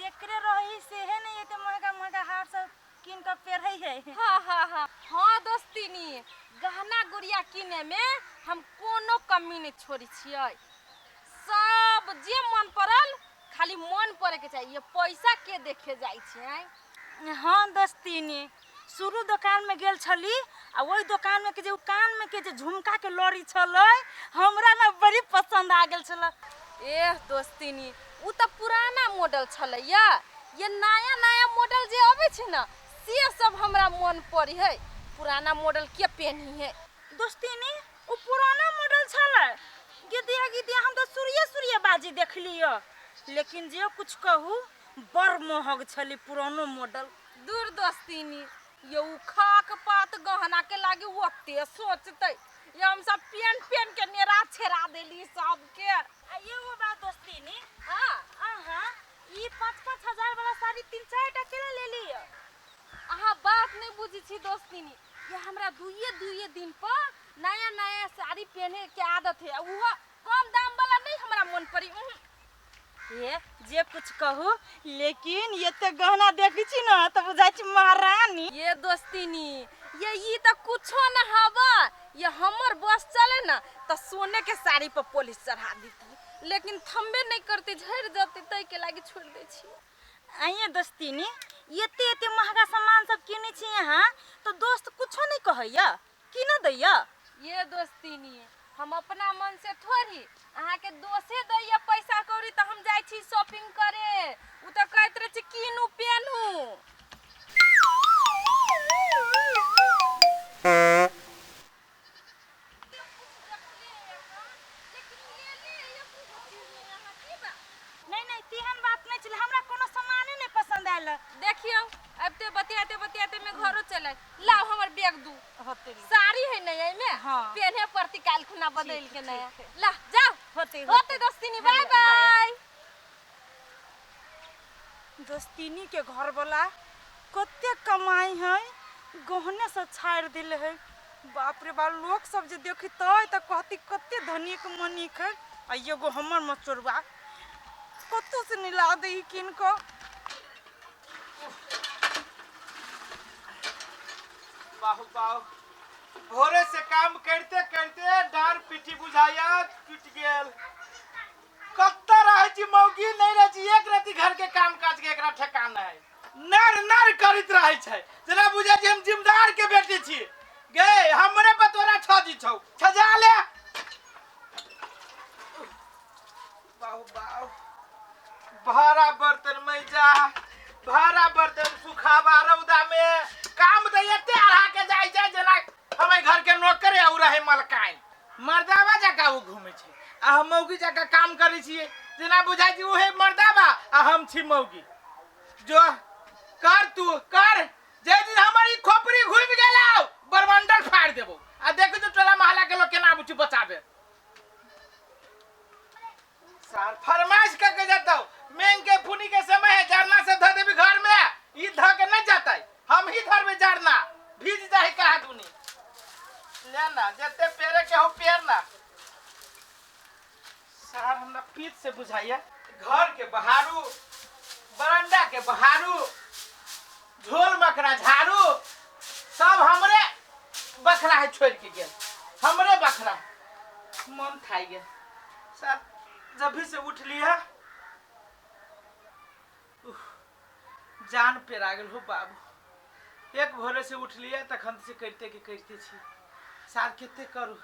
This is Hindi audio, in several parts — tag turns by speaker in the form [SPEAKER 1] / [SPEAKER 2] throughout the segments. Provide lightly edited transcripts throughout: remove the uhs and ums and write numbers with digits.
[SPEAKER 1] एकरे रही से है नहीं एते महंगा महंगा हार सब किन के पेरई है।
[SPEAKER 2] हाँ दोस्तिनी गहना गुड़िया किने में हम कोनो कमी नहीं छोड़ी छियै। सब जे मन पड़ल खाली मन पड़े के चाहिए, पैसा के देखे जाई छै।
[SPEAKER 1] हाँ दोस्तिनी शुरू दुकान में गेल छली आ वही दुकान में के जे कान में के जे झुमका के लड़ी छलै हमरा ना बड़ी पसंद आ गेल छल।
[SPEAKER 2] दोस्तिनी उ त पुराना मॉडल छलैया, ये नया नया मॉडल जे आवे छै ना से सब हमरा मन पड़ी है। पुराना मॉडल के पहनी है
[SPEAKER 1] दोस्तिनी उ पुराना मॉडल छलै। गिदिया हम तो सूर्य बाजी देखलियो, लेकिन जे कुछ कहू बड़ महग छली पुरानो मॉडल।
[SPEAKER 2] दूर दोस्तिनी ये खाक पात गहना के लागे ओते सोचते, ये हम सब पेन के नेरा छेड़ा देली सबके।
[SPEAKER 1] ये वो बात दोस्तिनी।
[SPEAKER 2] हां
[SPEAKER 1] ई 5-5 हजार वाला साड़ी 3-4 टा के ले लियो।
[SPEAKER 2] अहाँ बात नहीं बुझी छी दोस्तिनी, ये हमरा दुइये दिन पर नया नया साड़ी पहने के आदत है, वो कम दाम वाला नहीं हमरा मन पड़ी।
[SPEAKER 1] ये जे कुछ कहू लेकिन ये तो गहना देखी छी ना तो बुझाई छी महारानी।
[SPEAKER 2] ये दोस्तिनी ये ई त कुछो न हवा, ये हमर बस चले ना तो सोने के साड़ी पर पुलिस चढ़ा देती, लेकिन थम्बे नहीं करते झड़ जाते तई के लागे छोड़ दे छी।
[SPEAKER 1] आइए दोस्तिनी एते महंगा सामान सब किने छी यहाँ तो दोस्त कुछो नहीं कहैया कि न दैया।
[SPEAKER 2] ये दोस्तिनी हम अपना मन से थोड़ी अहाँ के दोषे दैया पैसा कौड़ी तो हम जाई छी शॉपिंग करे, उ त कहत रहे छी कीनू पेनू।
[SPEAKER 1] नहीं तिहन बात नहीं चले, हमरा कोनो सामान नहीं पसंद आयल।
[SPEAKER 2] देखियो अब बतियाते में घरो चले लाओ हमर बैग दू
[SPEAKER 1] होते
[SPEAKER 2] साड़ी है नहीं है में।
[SPEAKER 1] हाँ।
[SPEAKER 2] पहने पड़ती काल खुना बदल के नया ला जाओ
[SPEAKER 1] होते
[SPEAKER 2] दोस्तिनी बाय बाय।
[SPEAKER 1] दोस्तिनी के घर वाला कते कमाई है गहने से छाड़ दिल है। बाप रे बाप लोग सब जे देखते तो कहती कते धनिक मनिक है। आइयो गो हमर मचोरवा कतो से निला दे किन को।
[SPEAKER 3] बाहु भोरे से काम करते करते डार पीठी बुझाया टूट गेल। कत्ता रहे छी मौगी नहीं रहे छी, एक राती घर के काम काज के एकरा ठेकाना है। नर करित रहे छै जना बुझे छी हम जिम्मेदार के बेटी छी। गे हमरे पे तोरा छजी छौ छजा ले। बाहु भारा बर्तन में जा भारा बर्तन सुखावा रौदा में काम दे एते अढ़ा के जाय छै जना हमें घर के नौकर और रहे मलकाइन मर्दावा जका उ घूमे छै आ हम मौगी जका काम करै छियै जना बुझाइ छी ओहे मर्दावा आ हम छी मौगी। जो कर तू कर जे दिन हमारी खोपड़ी घुम गेलौ बरबंडल फाड़ देबो आ देखो तो टोला मोहल्ला के लोग केना बुझी बचाबे। सार फरमाइश करके जाता मेंग के फुनी के समय है जरना से धो देबी घर में ई ध के न जाता हम ही धर में जरना भीज जाए कहा दुनी लेना जते पेरे के हो पेर ना। सार हमरा पीठ से बुझाइया घर के बहारू बरंडा के बहारू झोल मकरा झाड़ू सब हमरे बखरा है छोड़ के गेल हमरे बखरा मन खाई गेल। सार जब भी से उठ लिया जान पे लागल हो बाबू। एक भोरे से उठ लिया तखन से करते छी सार केते करू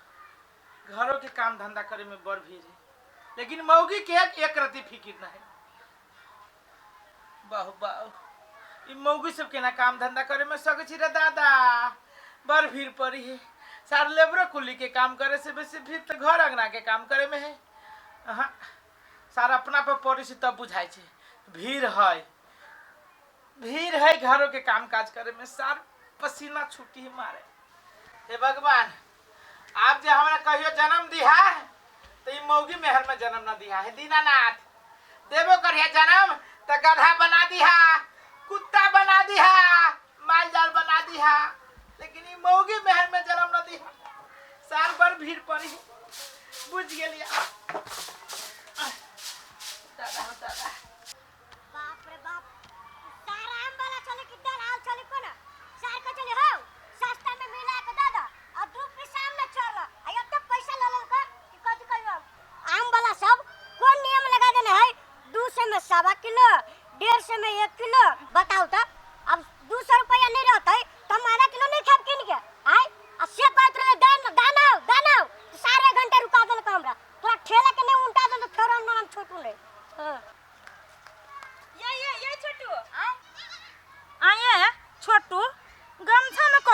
[SPEAKER 3] घरों के काम धंधा करे में बड़ भीड़ है, लेकिन मौगी के एक रति फिकिर ना है। बाहु ई मौगी सब के ना काम धंधा करे में सके छी रे दादा बड़ भीड़ पड़ी है। सार लेबरो कुली के काम करे से बेसी भीड़ तो घर अंगना के काम करे में है। सार अपना पे पड़ी से तब बुझाई छे भीड़ है घरों के काम काज करे में सार पसीना छूटी है मारे। हे भगवान आप जे हमरा कहियो जन्म दिहा तो ई मौगी मेहर में जन्म न दिहा है दीनानाथ देबो करिया जन्म त गधा बना दिहा कुत्ता बना दिहा माल जाल बना दिहा, लेकिन ई मौगी मेहर में जन्म न दिहा। सार बड़ भीड़ पड़ी बुझ गेलिया। दादा
[SPEAKER 1] बाप रे बाप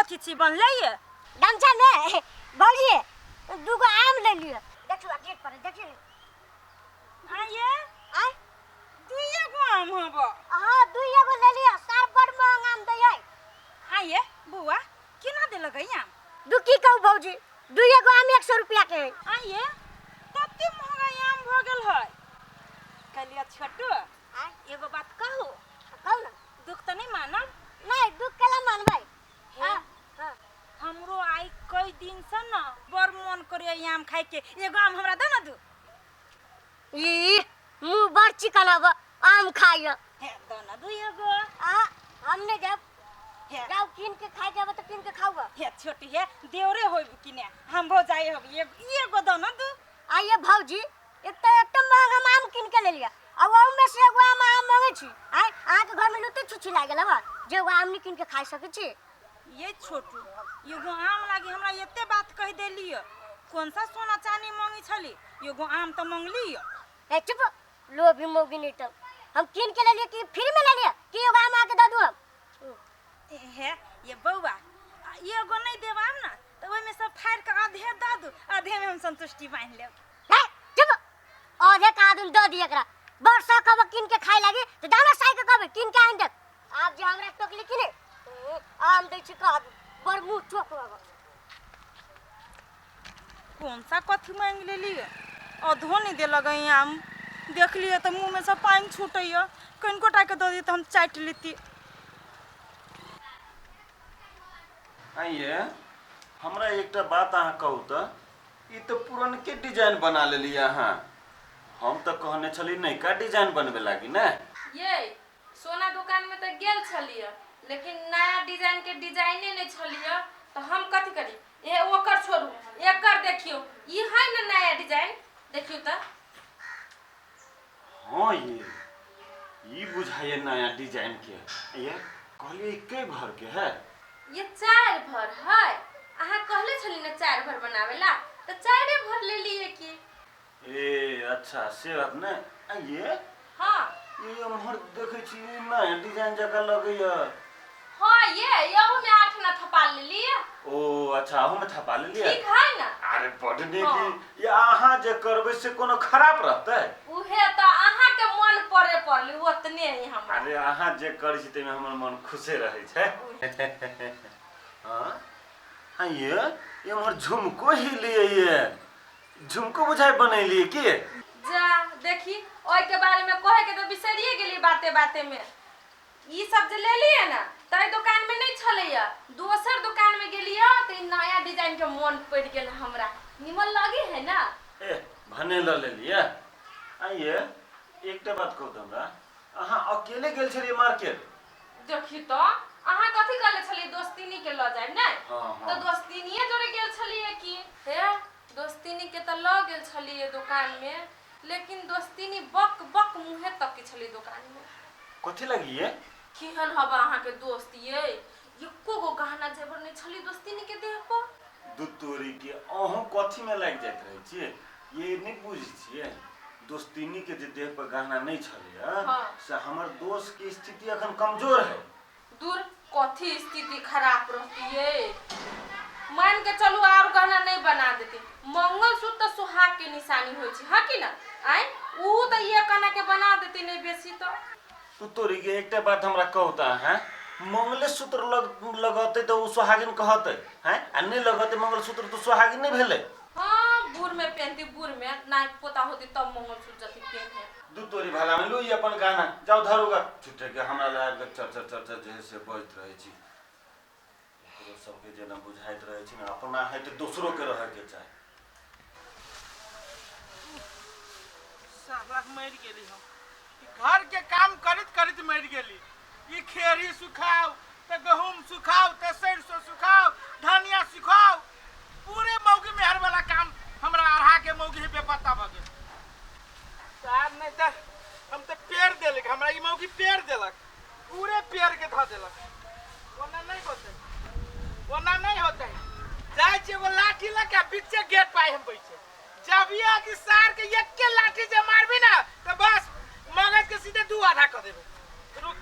[SPEAKER 1] कथी छी बनले ये
[SPEAKER 4] गमछा में बोलिए दूगो आम ले लियो देखियो गेट पर देखिए
[SPEAKER 1] आइए
[SPEAKER 4] आय
[SPEAKER 1] दुइये गो आम हबो
[SPEAKER 4] हां दुइये गो ले लियो सर बड़ महंग आम दै
[SPEAKER 1] आइए बुआ केना देलक आम
[SPEAKER 4] दुकी कहू भौजी दुइये गो आम 100 रुपया के है
[SPEAKER 1] आइए कते महंगा आम भ गेल है कहलिए छोटू
[SPEAKER 4] आय
[SPEAKER 1] एगो बात कहू
[SPEAKER 4] कहू ना
[SPEAKER 1] दुख त नहीं मानब
[SPEAKER 4] नहीं दुख केला मानबै
[SPEAKER 1] हे, हमरो आई कई दिन से ना बड़ मन करे आम खाए के एगो आम हमरा दे ना दू
[SPEAKER 4] ई मुंह बड़ चिकन अब आम खाइयो
[SPEAKER 1] हे दे ना दू एगो
[SPEAKER 4] हमने जब
[SPEAKER 1] हे
[SPEAKER 4] जाओ किन के खाए जाबो तो किन के खाऊगा
[SPEAKER 1] हे छोटी हे देवरे होइब किने हम भो जाए हब एगो दे ना दू
[SPEAKER 4] आइए भौजी एक महंगा आम किन के ले लिया अब ओउ में से एगो आम मांगे छी आय आ के घर में लुते छुछी लागल बा जे एगो आम किन के खाइ सके छी
[SPEAKER 1] ये छोटू एगो आम लागी हमरा एते बात कह देली कौन सा सोना चांदी मांगी छली एगो आम तो मांगली
[SPEAKER 4] ए चुप लोभी मोगी नहीं तो हम किन के ले लिए कि फ्री में ले लिए कि एगो आम आके दे दू हम
[SPEAKER 1] हे ये बउआ एगो नहीं देब आम ना तो ओइ में सब फाड़ के आधे दे दू आधे में हम संतुष्टि बांध लेब
[SPEAKER 4] ए चुप आधे का आदमी दे दिए एकरा वर्षा कब किन के खाए लागी तो दाना साई के कब किन के आइन दे आप जे हमरा टोकली किने आम दै छी का बड़ मुंह चोक बाबा
[SPEAKER 1] कौन सा कथी मांग लेली अधो नहीं दे लगई आम देख लिए तो मुंह में से पानी छूटैया कनको टाके दे दी तो हम चाट लेती
[SPEAKER 5] आइए हमरा एकटा बात अहाँ कहू तो ई तो पुरनके डिजाइन बना लेली अहाँ हम तो कहने छली नयका डिजाइन बनबे लागी ना
[SPEAKER 2] ये सोना दुकान में तो गेल छलिए लेकिन नया डिजाइन के डिजाइने नहीं छलिए तो हम कथी करी ए ओकर छोड़ू एकर देखियो ई है ना नया डिजाइन देखियो तो
[SPEAKER 5] हाँ ये बुझाइए नया डिजाइन के ये कहलिए के भर के है
[SPEAKER 2] ये 4 भर है अहाँ कहले छली ना 4 भर बनावेला तो 4 भर ले लिए की
[SPEAKER 5] ए अच्छा से बात ने ये
[SPEAKER 2] हाँ
[SPEAKER 5] ये हमर देखे छी नया डिजाइन जका लगैया
[SPEAKER 2] हाँ ये यहू में 8 ना थपा ले लिए
[SPEAKER 5] ओ अच्छा अहू में थपा लेलिए
[SPEAKER 2] ठीक है ना
[SPEAKER 5] अरे बड़ नीक
[SPEAKER 2] हाँ।
[SPEAKER 5] ये अहाँ जे करबै से कोनो खराब रहतै
[SPEAKER 2] उहे तो अहाँ के मन पड़े पड़ली ओतने ही हम
[SPEAKER 5] अरे अहाँ जे करै छी तैमे हमर मन खुशे रहै छै हाँ ये हमर झुमको ही लिए ये झुमको बुझाइ बनैलिए की
[SPEAKER 2] जा देखी ओइ के बारे में कहे के तो बिसरिए गेली बाते बाते में ई सब जे ले लिए ना तई दुकान में नहीं छलैया दोसर दुकान में गेलिया त ई नया डिजाइन के मन पड़ गेल हमरा निमन लगे है ना
[SPEAKER 5] ए भने ल लेलिए आइए एकटा बात कहू त हमरा अहाँ अकेले गेल छलिए मार्केट
[SPEAKER 2] देखी तो अहाँ कथि करले छली दोस्तिनी के ल जाय नै
[SPEAKER 5] हाँ,
[SPEAKER 2] तो
[SPEAKER 5] हाँ।
[SPEAKER 2] दोस्तिनीए जोरे गेल छलिए की हे दोस्तिनी के त ल गेल छलिए दुकान में लेकिन दोस्तिनी बक बक मुहे तक के छली दुकान में
[SPEAKER 5] कथि लगिए
[SPEAKER 2] केहन हबा अहाँ के दोस्त ये एको गो गहना जेवर नहीं छली दोस्तिनी के देह पर
[SPEAKER 5] दुतोरी के अहूँ कथी में लाग जाइत रहै छियै ये नहीं बुझै छियै दोस्तिनी के जे देह पर गहना नहीं छलै
[SPEAKER 2] हाँ।
[SPEAKER 5] से हमर दोस्त की स्थिति अखन कमजोर है
[SPEAKER 2] दूर कथी स्थिति खराब रहती है मान के चलू और गहना नहीं बना देते मंगलसूत्र तो सुहाग के निशानी होई छै हां कि ना आइ ऊ त ये कना के बना देते नहीं बेसी तो
[SPEAKER 5] दुतोरी के एकटा बात हमरा कहू त हैं मंगलसूत्र लगते तो सुहागिन कहते हैं आ नहीं लगते मंगलसूत्र तो सुहागिन नहीं भेले
[SPEAKER 2] हां बूढ़ में पहनती बूढ़ में नाक पोता होती तब मंगलसूत्र जति पहने
[SPEAKER 5] दुतोरी भाला में लो ये अपन गाना जाओ धरुगा छुटे के हमरा लाग चर चर चर चर जे से बजत रहै छी एकरो सबके जेना बुझाइत रहै छी ना अपना है तो दूसरों के रहे के चाहे
[SPEAKER 3] साला मर गेली हम घर के काम करत करत मर गेली ई खेरी सुखाओ त गहूम सुखाओ त सरसों सुखाओ धनिया सुखाओ पूरे मौगी मेहर वाला काम हमरा अढ़ा के मौगी बेपत्ता भ गेल साहब नहीं त हम त पेड़ देलक हमरा ई मौगी पेड़ देलक पूरे पेड़ के ध देलक ओना नहीं होते ओना नहीं होते जाय छे वो लाठी लगा पीछे गेट पाए हम बैठे जब ये कि सार के एक के लाठी जे मारबी ना तो बस मगज के सीधे दू आधा कर देबे रुक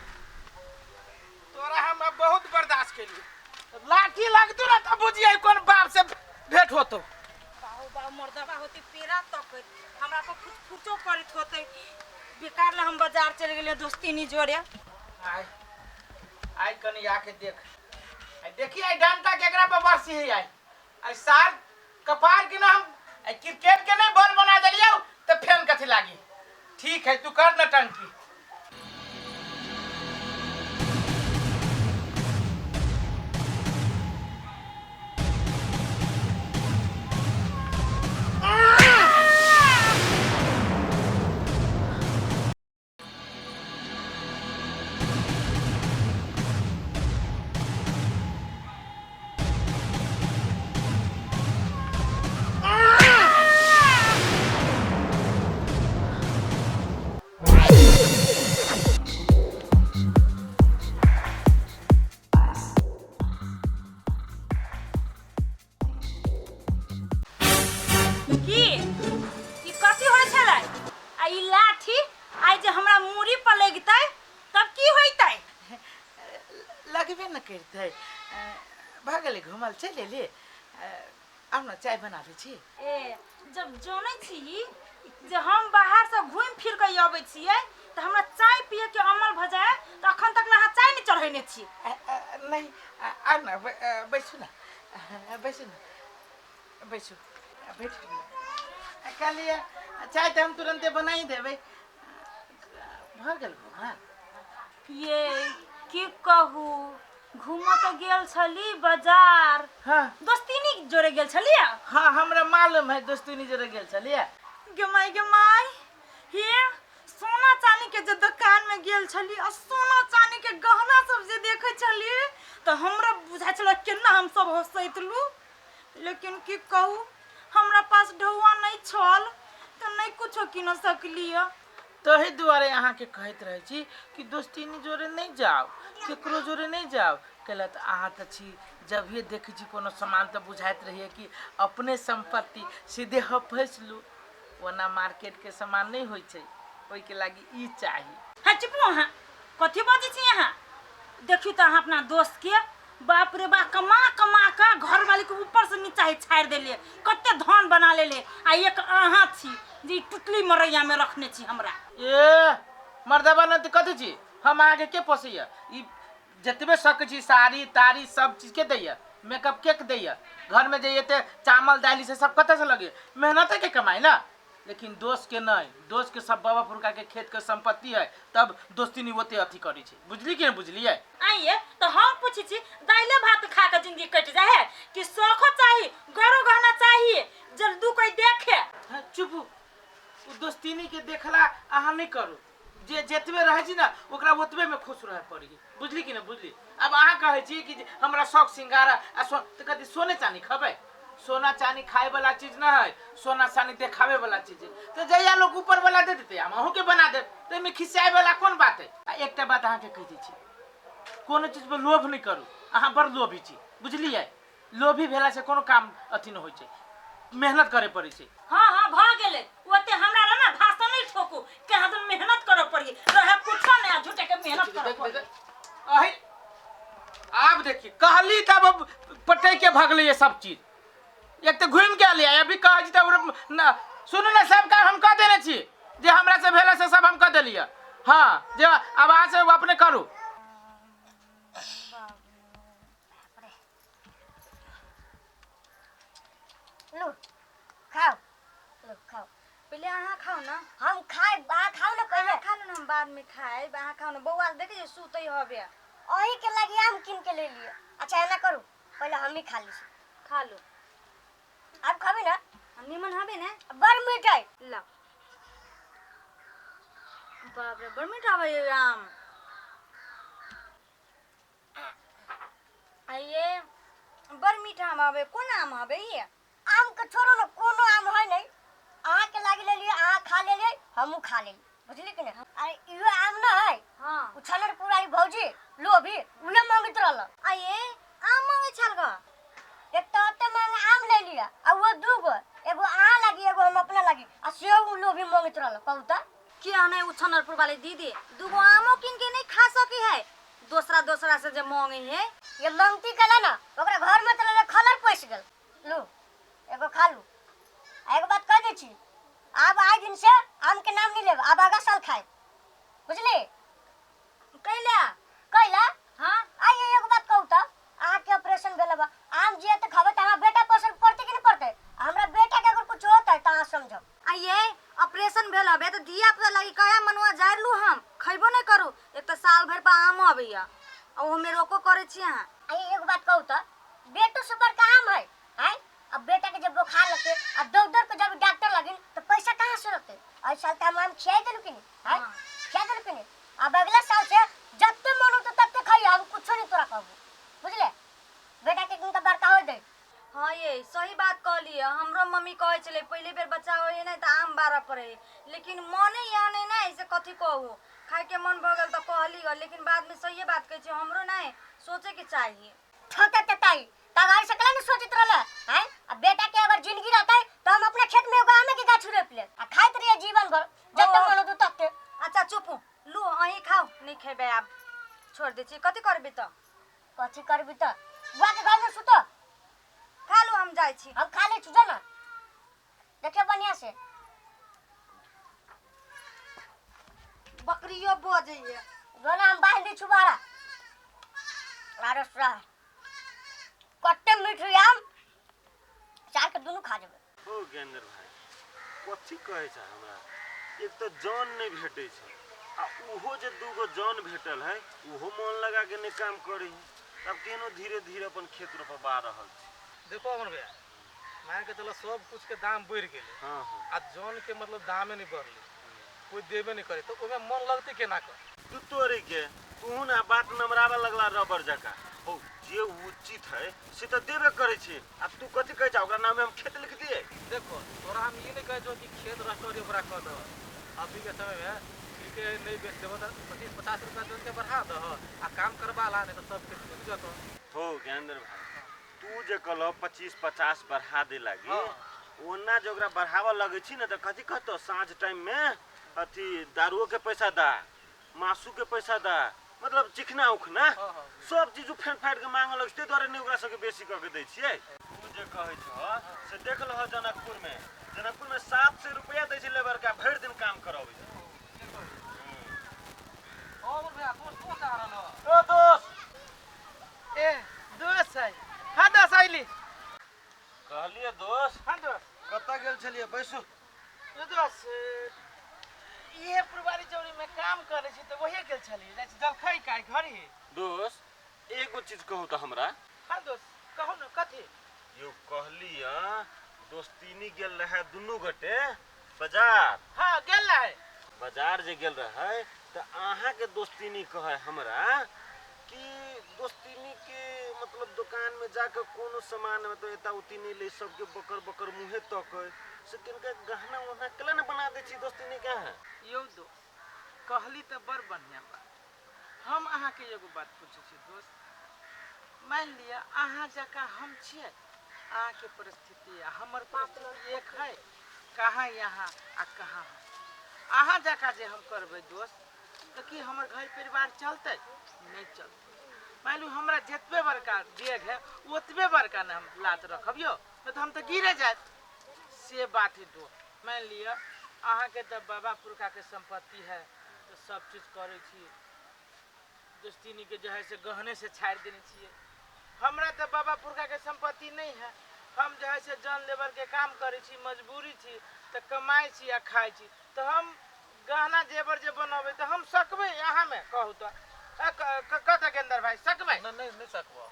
[SPEAKER 3] तोरा हम अब बहुत बर्दाश्त केलिए लाठी लगती ना तब बुझिए कौन बाप से भेंट होतो।
[SPEAKER 1] बाहु मर्दबा होती पेरा तक हमरा को कुछ कुछो करत होते बेकार ला हम बाजार चल गेले दोस्ती नी जोड़े।
[SPEAKER 3] आई आई कनी आके देख आई देखी आई डंडा केकरा पर बरसी है आई सार कपार के ना हम आई क्रिकेट के नहीं बॉल बना देलियो तो फेन कथी लागी। ठीक है तू कर ना टंकी।
[SPEAKER 1] की ई कथी होय छलै आ ई लाठी आइ जे हमरा मूड़ी पर लगतै तब की होइतै।
[SPEAKER 3] लगबे न करते भागले घुमल चले ले अब ना चाय बनाबे छी।
[SPEAKER 1] ए जब जानै छी जे हम बाहर से घूम फिर के आबै छियै त हमरा चाय पिए के अमल भ जाए त अखन तक ना चाय नहीं चढ़ैने छी।
[SPEAKER 3] नहीं आ ना बैसू ना बैसू ना बैसू बैठ कहलिए चाय तो हम तुरंते बना ही देवे भागल घुमल।
[SPEAKER 1] ये की कहू घूम तो गेल छली बाजार
[SPEAKER 3] हाँ
[SPEAKER 1] दोस्तीनी जोड़े गेल छलिया।
[SPEAKER 3] हाँ हमरा मालूम है दोस्ती जरे गेल चलिए।
[SPEAKER 1] गे माई हे सोना चांदी के जे दुकान में गेल छली आ सोना चांदी के गहना सब जे देखे छली तो हमरा बुझा छल केना हम सब हंसैतलू लेकिन की कहू हमरा पास ढौआ नहीं छल तो नहीं कुछो किन सकलिए।
[SPEAKER 3] तो ही दुआरे यहाँ के कहत रहे छी कि दोस्तीनी जोरे नहीं जाओ केकरो जोरे नहीं जाओ कहला तो अहाँ तो छी जब ये देखी छी कोनो सामान तो बुझाइत रहिए कि अपने संपत्ति सीधे हफस लू वरना मार्केट के सामान नहीं होई छै ओई के लागी ई चाहिए।
[SPEAKER 1] हाँ चुप हाँ कथी बाजी छी यहाँ देखियो तो अहाँ अपना दोस्त के बाप रे बा कमा कमा के घर वाली के ऊपर से नीचा ही छाड़ देले कते धन बना लेले आ एक अहाँ छी जी टुटली मरैया में रखने छी हमरा।
[SPEAKER 3] ए मर्दबा न त कथी छी हम आगे के पोसैया ई जतबे सक छी साड़ी तारी सब चीज के दैया मेकअप के दैया घर में जाइए तो चावल दाली से सब कते से लगे मेहनत के कमाई ना लेकिन दोस्त के नहीं दोस्त के सब बाबा पुरखा के खेत के संपत्ति है तब दोस्ती नहीं होते अथी करी छै बुझली कि नहीं बुझलिए।
[SPEAKER 1] आइए तो हम पूछी छी दाइले भात खा के जिंदगी कट जाए है कि शौखो चाहिए गरो गहना चाहिए जल्दी कोई देखे।
[SPEAKER 3] हाँ, चुप उ दोस्तीनी के देखला अहाँ नहीं करू जे जतबे रहे छी ना ओकरा ओतबे में खुश रहे पड़ी बुझली कि नहीं बुझली। अब अहाँ कहे छी कि हमरा शौक सिंगारा आ तो कथी सोने चांदी खबे सोना चांदी खाए वाला चीज ना है सोना चांदी देखावे वाला चीज है तो जैया लोग ऊपर वाला दे देते हम अहू के बना दे तो में खिसियाए वाला कौन बात है। आ एकटा बात अहाँ के कह दै छी कोनो चीज पर लोभ नहीं करू अहाँ बड़ लोभी छी बुझलिए लोभी भेला से कोनो काम अथी न होई छै मेहनत करे पड़ी छै।
[SPEAKER 1] हाँ हाँ भ गेले ओते हमरा रे ना भाषण नहीं ठोकू के हम मेहनत करे पड़ी रहे कुछो नहीं झूठे के मेहनत करे पड़ी।
[SPEAKER 3] अहि आप देखिए कहली तब पटै के भगले ये सब चीज एक तो घूम के लिया अभी कह जी तब सुनू ना सब काम हम कह देने छी जे हमरा से भेला से सब हम कह देलिए। हाँ जे अब अहाँ से अपने करू।
[SPEAKER 4] लो खाओ लो खाओ
[SPEAKER 2] पहले अहाँ खाओ ना।
[SPEAKER 4] हम खाए बा खाओ ना पहले
[SPEAKER 2] खा लो ना हम बाद में खाए अहाँ खाओ ना बौआ देखे सुतै हबे
[SPEAKER 4] ओही के लगी हम किन के ले लिए। अच्छा ऐना करू पहले हम ही खा ली
[SPEAKER 2] खा लो
[SPEAKER 4] आप खाबे ना
[SPEAKER 2] निमन हबे ना
[SPEAKER 4] बड़ मिठाई
[SPEAKER 2] ला बाप रे बड़ मीठा हबे ये आम। आइए बड़ मीठा आम हबे कौन आम हबे ये
[SPEAKER 4] आम के छोड़ो ना कोनो आम है नहीं अहाँ के लागी ले लिए अहाँ खा ले लिए हमहू खा ले बुझली कि नहीं। अरे इहो आम ना है
[SPEAKER 2] हाँ
[SPEAKER 4] उछलर पुरानी भौजी लो भी उन्हें मांगत रहल
[SPEAKER 2] आइए आम मांगे छल गा
[SPEAKER 4] एक तो ओते मांगे आम ले लिया आ वो दूगो एगो अहाँ लागी एगो हम अपना लागी आ सेव लो भी मांगत रहल कहू त
[SPEAKER 2] क्या नहीं उछनरपुर वाले दीदी दूगो आमो किन के नहीं खा सकी है दूसरा दूसरा से जो मांगे है
[SPEAKER 4] ये मंगती कला ना ओकरा घर में तले खलर पैस गेल लू एगो खा लू एगो बात कह दै छी अब आइ दिन से आम के नाम नहीं लेब अब आगा साल खाए बुझली
[SPEAKER 2] कैला
[SPEAKER 4] कैला
[SPEAKER 2] हाँ
[SPEAKER 4] आइए एगो बात कहू त आहाँ के ऑपरेशन भेल बा आम जे त खाबे त हमरा बेटा पोषण पड़ते कि नहीं पड़ते हमरा बेटा के अगर कुछ होता है त अहाँ समझो
[SPEAKER 1] आइए ऑपरेशन भेल हबे तो दिया पता लगी कया मनुआ जाड़ लू हम खइबो नहीं करू एक तो साल भर पर आम अबैया और हमें रोको करे छी अहाँ
[SPEAKER 4] आइए एगो बात कहू त बेटो से बड़का आम है हैं अब बेटा के जब बुखार लगते अब दौड़ के जब डॉक्टर लगिन तो पैसा कहाँ से लगते और साल त हम खिया देलू कि नहीं हैं खिया देलू कि नहीं अब अगला साल से जत्ते मन हो तत्ते खाई हम कुछ नहीं तोरा कहबो बुझले बेटा के दिन का बड़का हो दे
[SPEAKER 1] हाँ ये सही बात कहलिए हमरो मम्मी कहे चले पहले बेर बच्चा होए नहीं तो आम बारह पड़े लेकिन मने यहाँ नहीं ना ऐसे कथी कहू खाए के मन भगल तो कहली गल लेकिन बाद में सही बात कहे हमरो नहीं सोचे के चाहिए
[SPEAKER 4] छोटा तताई तगार सकला ने सोचित रहला हैं अब बेटा के अगर जिंदगी रहता है तो हम अपने खेत में उगा आम के गाछ रोप ले आ खाइत रहिए जीवन भर जब तक मन हो तब तक
[SPEAKER 1] अच्छा चुप लू अहीं खाओ नहीं खेबे आप छोड़ दे छी कथी करबी तो
[SPEAKER 4] कथी करबी त बुआ के घर में सुतो
[SPEAKER 1] खा लू हम जाय छी
[SPEAKER 4] हम खा ले चुजा ना देखे बढ़िया से
[SPEAKER 1] बकरियो बोजैया
[SPEAKER 4] दोना हम बांध दी छुबारा रारसरा कट्टे मीठ आम चार के दुनु खा जेबे
[SPEAKER 5] ओ गेंदर भाई कथी कहे छ हमरा एक तो जान नहीं भेटे छ आ उहो जे दूगो जान भेटल है उहो मन लगा के नहीं काम करी अब केनो धीरे धीरे अपन खेत रोपबा रहल छी
[SPEAKER 3] देखो अमर भैया मान के चलो सब कुछ के दाम बढ़ गेले
[SPEAKER 5] हां हां
[SPEAKER 3] आ जौन के मतलब दामे नहीं बढ़ले कोई देबे नहीं करे तो ओमे मन लगते केना कर
[SPEAKER 5] तू तोरी के तू ना बात नमरावा लगला रबर जका ओ जे उचित है से तो देबे करे छी आ तू कथी कहे छ ओकरा नाम में हम खेत लिख दिए
[SPEAKER 3] देखो तोरा हम ये नहीं कहे जो कि खेत रस्टोरी ओकरा कर दो अभी के समय में के नहीं बेच देबो त 25-50 रुपया जन के बढ़ा दो आ काम करवा ला नहीं तो सब के मिल जतो
[SPEAKER 5] हो गेंदर भाई तू जे कहलो 25-50 बढ़ा दे लागी ओना जो ओकरा बढ़ावा लगे छी ना त कथी कहतो साँझ टाइम में अथी दारुओ के पैसा दा मासू के पैसा दा मतलब चिकना उखना सब चीज फेंट फाट के मांगे लगते द्वारे नहीं ओकरा सबके बेसी क के दै छियै तू जे कहै छ से देख लह जनकपुर में 700 रुपया दै छै लेबर का भरि दिन काम कराबै छै
[SPEAKER 3] ओ भैया दोस्त आ रहलो
[SPEAKER 5] ओ दोस्त
[SPEAKER 3] ए दोस्त है हां दोस्त आइली
[SPEAKER 5] कहलिए दोस्त
[SPEAKER 3] हां दोस्त
[SPEAKER 5] कतऽ गेल छलिए बैसू
[SPEAKER 3] ए दोस्त ये पुरवारी चौरी में काम करे छी तो वही गेल छली जाय छी जलखै खाय घर ही
[SPEAKER 5] दोस्त एगो चीज कहू त हमरा
[SPEAKER 3] हां दोस्त कहू न कथी
[SPEAKER 5] यो कहलिए दोस्तीनी गेल रहे दुनू गोटे बाजार
[SPEAKER 3] हां गेल है
[SPEAKER 5] बाजार जे गेल रहे त अहाँ के दोस्तीनी कहे हमरा कि दोस्तीनी के मतलब दुकान में जाकर कोनो सामान में तो एता उती नहीं ले सबके बकर बकर मुंहे तक से तिनका गहना वहना कला न बना दे छी दोस्तीनी के है
[SPEAKER 3] यो दोस्त कहली त बड़ बढ़िया बात हम अहाँ के एगो बात पूछे छी दोस्त मान लिया अहाँ जका हम छियै अहाँ के परिस्थिति हमर परिस्थिति एक है कहाँ यहाँ आ कहाँ अहाँ जका जे हम करबै दोस्त तो कि हमर घर परिवार चलते नहीं चलते मान लू हमरा जितबे बड़का डेग है ओतबे बड़का न हम लात रखबियो नहीं तो हम तो गिरे जाए से बात है दोस्त मान लिया अहाँ के तो बाबा पुरखा के संपत्ति है तो सब चीज करे छी दोस्तीनी के जो है से गहने से छाड़ देने छिए हमरा तो बाबा पुरखा के संपत्ति नहीं है हम जो है से जन लेबर के काम करे छी मजबूरी थी तो कमाई छी आ खाई छी तो हम गहना जेवर जे बनबे तो हम सकबे यहाँ में कहू तो कत के अंदर भाई सकबे नहीं सकबो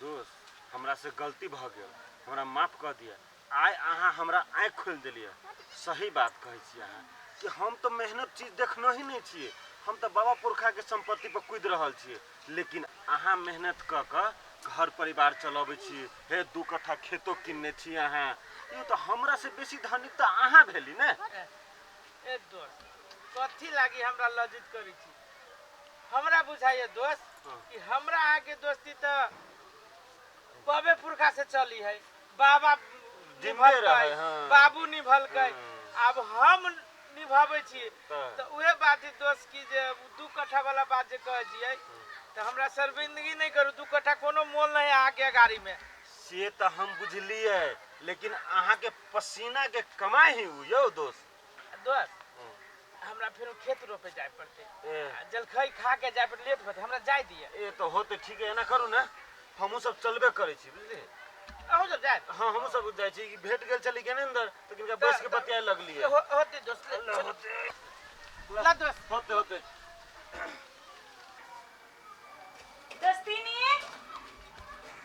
[SPEAKER 5] दोस्त हमरा से गलती भ गेल हमरा माफ कर दिया आइ अहाँ हमरा आँख खोल दिलिए सही बात कहै छी अहाँ कि हम तो मेहनत चीज देखना ही नहीं छिए हम तो बाबा पुरखा के संपत्ति पर कूद रहल छिए लेकिन अहाँ मेहनत क के घर परिवार चलाबै छी हे 2 कट्ठा खेतो किनने छी अहाँ यो तो हमरा से बेसी धनिक तो अहाँ भेली ने
[SPEAKER 3] ए दोस्त कथी लागी हमरा लज्जित करी छी हमरा बुझाइए दोस्त कि हमरा आगे दोस्ती तो बाबे पुरखा से चली है बाबा निभल
[SPEAKER 5] रहे,
[SPEAKER 3] हाँ। बाबू निभल गए अब हम निभावे छी तो उहे बात है दोस्त की जे 2 कट्ठा वाला बात जे कहे छिए तो हमरा शर्मिंदगी नहीं करू, 2 कट्ठा कोनो मोल नहीं अहाँ के गाड़ी में।
[SPEAKER 5] से तो हम बुझलिए, लेकिन अहाँ के पसीना के कमाई ही उ यो दोस्त।
[SPEAKER 3] दोस्त हमरा फिर खेत रोपे जाए पड़ते,
[SPEAKER 5] ए
[SPEAKER 3] जलखै खा के जाए पर लेट होते, हमरा जाय दिए।
[SPEAKER 5] ए तो होते ठीक है, एना करू ना, हमहू सब चलबे करे छी बुझली।
[SPEAKER 3] अहू सब जाए
[SPEAKER 5] हाँ हमहू सब जाय छी कि भेट गेल चली के ने अंदर, तो किनका बस के बतिया लगली है।
[SPEAKER 3] होते दोस्त
[SPEAKER 5] होते
[SPEAKER 3] ला दोस्त।
[SPEAKER 5] होते होते
[SPEAKER 1] दोस्तीनी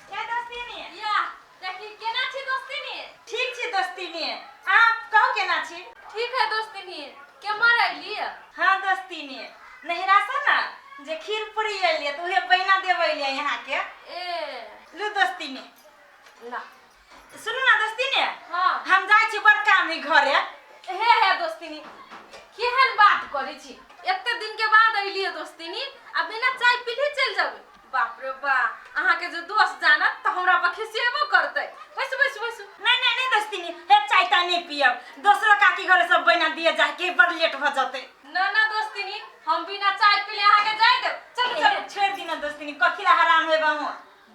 [SPEAKER 1] क्या दोस्तीनी
[SPEAKER 2] या देखी केना छी दोस्तीनी?
[SPEAKER 1] ठीक छी दोस्तीनी। अहाँ कहू केना छी?
[SPEAKER 2] ठीक है दोस्तीनी। के मार अइली?
[SPEAKER 1] हाँ दोस्तीनी, नहिरा से ना जे खीर पूरी अइलिए तो उहे बहिना देबैलिए यहाँ के।
[SPEAKER 2] ए
[SPEAKER 1] लू दोस्तीनी।
[SPEAKER 2] ला
[SPEAKER 1] सुनू ना दोस्तीनी,
[SPEAKER 2] हाँ
[SPEAKER 1] हम जाय छी बड़का में घरे।
[SPEAKER 2] हे दोस्तीनी, केहन बात करै छी? एते दिन के बाद अइली दोस्तीनी, अब बिना चाय पीले चल जाबे? बाप रे बा, अहाँ के जो दोस्त जानत त हमरा पर खिसिएबो करतै। बैसु बैसु बैसु।
[SPEAKER 1] नहीं दोस्तीनी, हे चाय ता नहीं पियब, दूसरो काकी घरे सब बहिना दिए जाए के बड़ लेट भ जते।
[SPEAKER 2] ना दोस्तीनी, हम बिना चाय पीले अहाँ के जाय देब। चल चल
[SPEAKER 1] छोड़ दी ना दोस्तीनी, कथी ला हराम होय बाहु।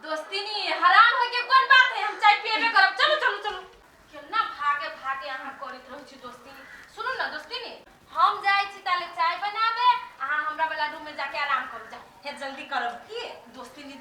[SPEAKER 2] दोस्तीनी, हराम होय के कोन बात है? हम चाय पीबे करब। चलो चलो चलो। केना भागे भागे अहाँ करैत रहै छी दोस्तीनी। सुनू ना दोस्तीनी, हम जाय छी ताले चाय बनाबे, अहाँ हमरा वाला रूम में जाके आराम करू। जा
[SPEAKER 1] हे जल्दी करब।
[SPEAKER 2] की दोस्तीनी